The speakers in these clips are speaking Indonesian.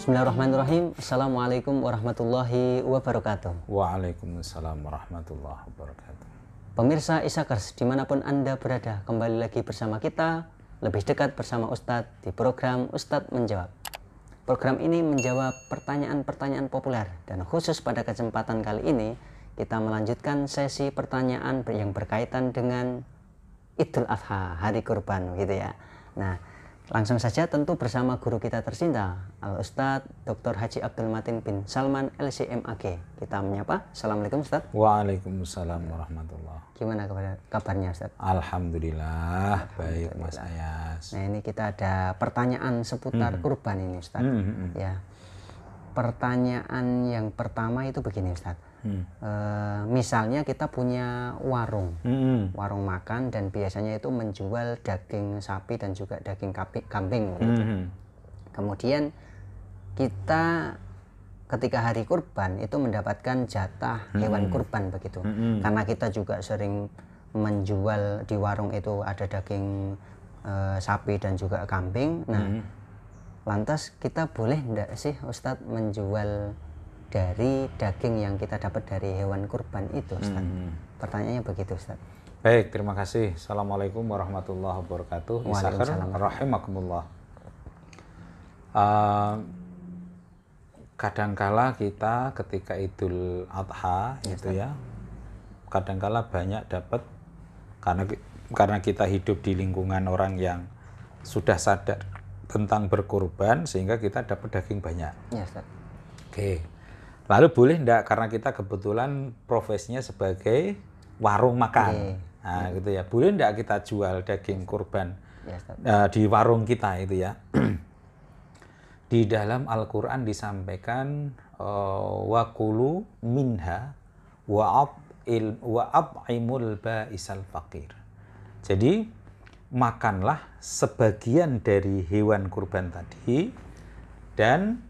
Bismillahirrahmanirrahim. Assalamualaikum warahmatullahi wabarakatuh. Waalaikumsalam warahmatullahi wabarakatuh. Pemirsa Isakers dimanapun Anda berada, kembali lagi bersama kita, lebih dekat bersama Ustadz di program Ustadz Menjawab. Program ini menjawab pertanyaan-pertanyaan populer, dan khusus pada kesempatan kali ini kita melanjutkan sesi pertanyaan yang berkaitan dengan Idul Adha, hari kurban gitu ya. Nah, langsung saja tentu bersama guru kita tercinta, Al-Ustadz Dr. Haji Abdul Matin bin Salman LCMAG. Kita menyapa. Assalamualaikum Ustadz. Waalaikumsalam warahmatullahi. Gimana kabarnya Ustadz? Alhamdulillah, baik Mas Ayas. Nah, ini kita ada pertanyaan seputar kurban ini Ustadz. Ya. Pertanyaan yang pertama itu begini Ustadz. Misalnya kita punya warung makan, dan biasanya itu menjual daging sapi dan juga daging kambing gitu. Kemudian kita ketika hari kurban itu mendapatkan jatah hewan kurban begitu, karena kita juga sering menjual di warung itu ada daging sapi dan juga kambing. Nah, lantas kita boleh enggak sih Ustadz menjual dari daging yang kita dapat dari hewan kurban itu Ustaz? Pertanyaannya begitu Ustaz. Baik, terima kasih. Assalamualaikum warahmatullahi wabarakatuh. Isakher rahimakumullah. Kadangkala kita ketika Idul Adha itu ya, kadangkala banyak dapat karena kita hidup di lingkungan orang yang sudah sadar tentang berkurban, sehingga kita dapat daging banyak. Ya Ustaz. Oke. Lalu boleh enggak, karena kita kebetulan profesinya sebagai warung makan. Nah, gitu ya. Boleh enggak kita jual daging kurban di warung kita itu ya? Di dalam Al-Qur'an disampaikan wa kulu minha wa at'imul ba'isal faqir. Jadi makanlah sebagian dari hewan kurban tadi dan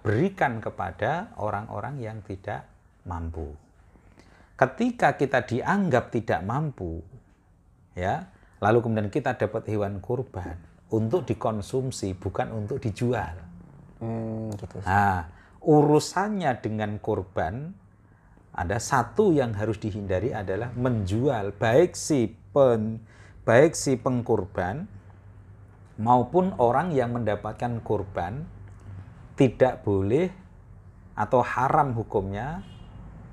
berikan kepada orang-orang yang tidak mampu. Ketika kita dianggap tidak mampu, ya, lalu kemudian kita dapat hewan kurban untuk dikonsumsi, bukan untuk dijual. Gitu. Nah, urusannya dengan kurban ada satu yang harus dihindari adalah menjual, baik si pengkurban maupun orang yang mendapatkan kurban tidak boleh atau haram hukumnya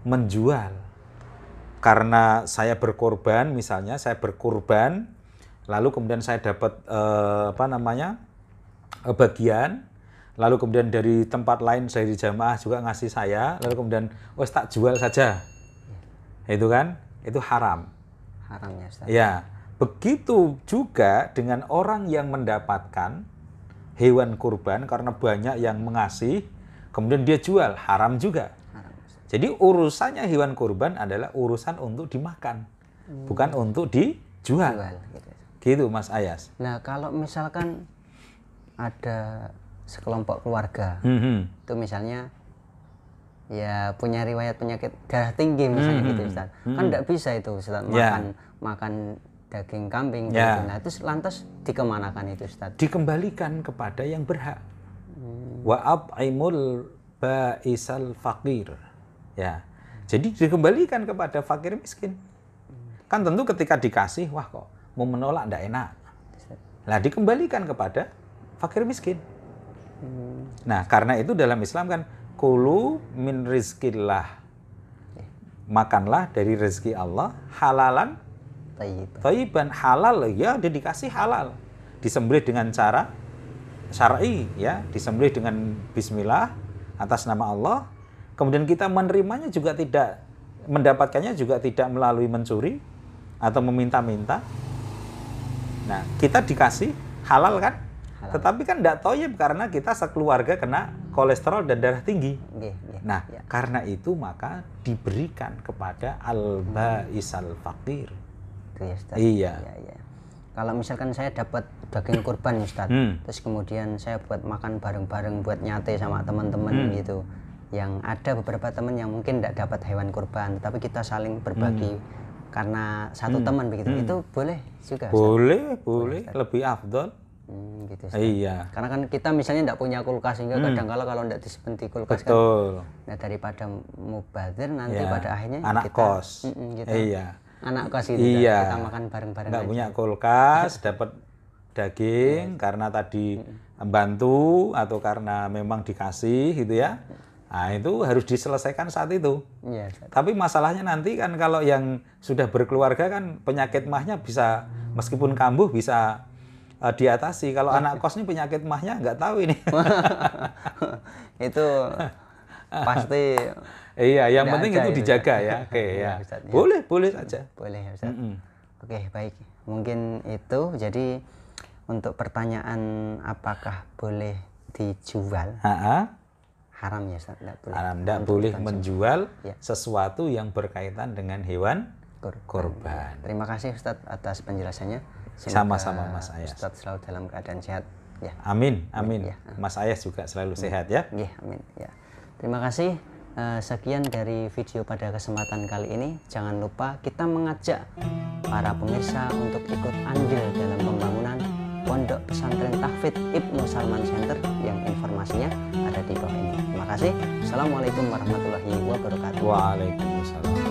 menjual. Karena saya berkorban, misalnya saya berkurban, lalu kemudian saya dapat bagian, lalu kemudian dari tempat lain dari jamaah juga ngasih saya, lalu kemudian tak jual saja. Itu kan, itu haram. Haramnya Ustaz. Ya. Begitu juga dengan orang yang mendapatkan hewan kurban karena banyak yang mengasih, kemudian dia jual, haram juga. Jadi urusannya hewan kurban adalah urusan untuk dimakan, bukan untuk dijual. Gitu Mas Ayas. Nah, kalau misalkan ada sekelompok keluarga, itu misalnya ya punya riwayat penyakit darah tinggi misalnya gitu Ustaz. Kan enggak bisa itu Ustaz makan daging kambing gitu. Nah, itu lantas dikemanakan itu Ustaz? Dikembalikan kepada yang berhak. Wa at'imul ba'isal faqir. Ya. Jadi dikembalikan kepada fakir miskin. Kan tentu ketika dikasih, wah kok mau menolak enggak enak. Nah, dikembalikan kepada fakir miskin. Nah, karena itu dalam Islam kan kulu min rizqillah. Makanlah dari rezeki Allah halalan thayyiban, halal ya, dia dikasih halal, disembelih dengan cara syar'i ya, disembelih dengan bismillah atas nama Allah, kemudian kita menerimanya juga tidak, mendapatkannya juga tidak melalui mencuri atau meminta-minta. Nah, kita dikasih halal kan, tetapi kan tidak thayyib karena kita sekeluarga kena kolesterol dan darah tinggi. Nah, karena itu maka diberikan kepada al-ba'isal faqir. Ya, Ustaz. Iya. Ya. Kalau misalkan saya dapat daging kurban Ustaz, terus kemudian saya buat makan bareng-bareng, buat nyate sama teman-teman gitu. Yang ada beberapa teman yang mungkin tidak dapat hewan kurban, tapi kita saling berbagi karena satu teman begitu. Itu boleh juga Ustaz? Boleh, lebih afdol. Gitu, Ustaz. Iya. Karena kan kita misalnya tidak punya kulkas, sehingga kadang-kala kalau tidak disimpan di kulkas Betul. kan, nah daripada mubazir nanti Ya. pada akhirnya Anak kita, kos. kita Iya. anak kos itu Iya. kita makan bareng-bareng Nggak aja. punya kulkas, dapat daging karena tadi bantu atau karena memang dikasih gitu ya. Nah, itu harus diselesaikan saat itu. Iya, Ustaz. Tapi masalahnya nanti kan kalau yang sudah berkeluarga kan penyakit mahnya bisa meskipun kambuh bisa diatasi. Kalau anak kos ini penyakit mahnya nggak tahu ini. Itu pasti Iya, yang nggak penting ada itu itu, dijaga Ustaz. ya. Oke Iya, ya. Ustaz, ya. Boleh saja. boleh ya, Ustaz. Oke, baik. Mungkin itu. Jadi untuk pertanyaan apakah boleh dijual, haram ya, Ustaz? Tidak boleh. Haram, tidak Untuk boleh konsumsi. menjual Ya. sesuatu yang berkaitan dengan hewan Kurban. korban. Terima kasih Ustadz atas penjelasannya. Sama-sama, Mas Ayas. Ustadz selalu dalam keadaan sehat. Ya. Amin. Ya. Mas Ayas juga selalu sehat ya. Ya, amin. Ya. Terima kasih. Sekian dari video pada kesempatan kali ini. Jangan lupa kita mengajak para pemirsa untuk ikut andil dalam pembangunan Pondok Pesantren Tahfidz Ibnu Salman Center yang informasinya ada di bawah ini. Terima kasih. Assalamualaikum warahmatullahi wabarakatuh. Waalaikumsalam.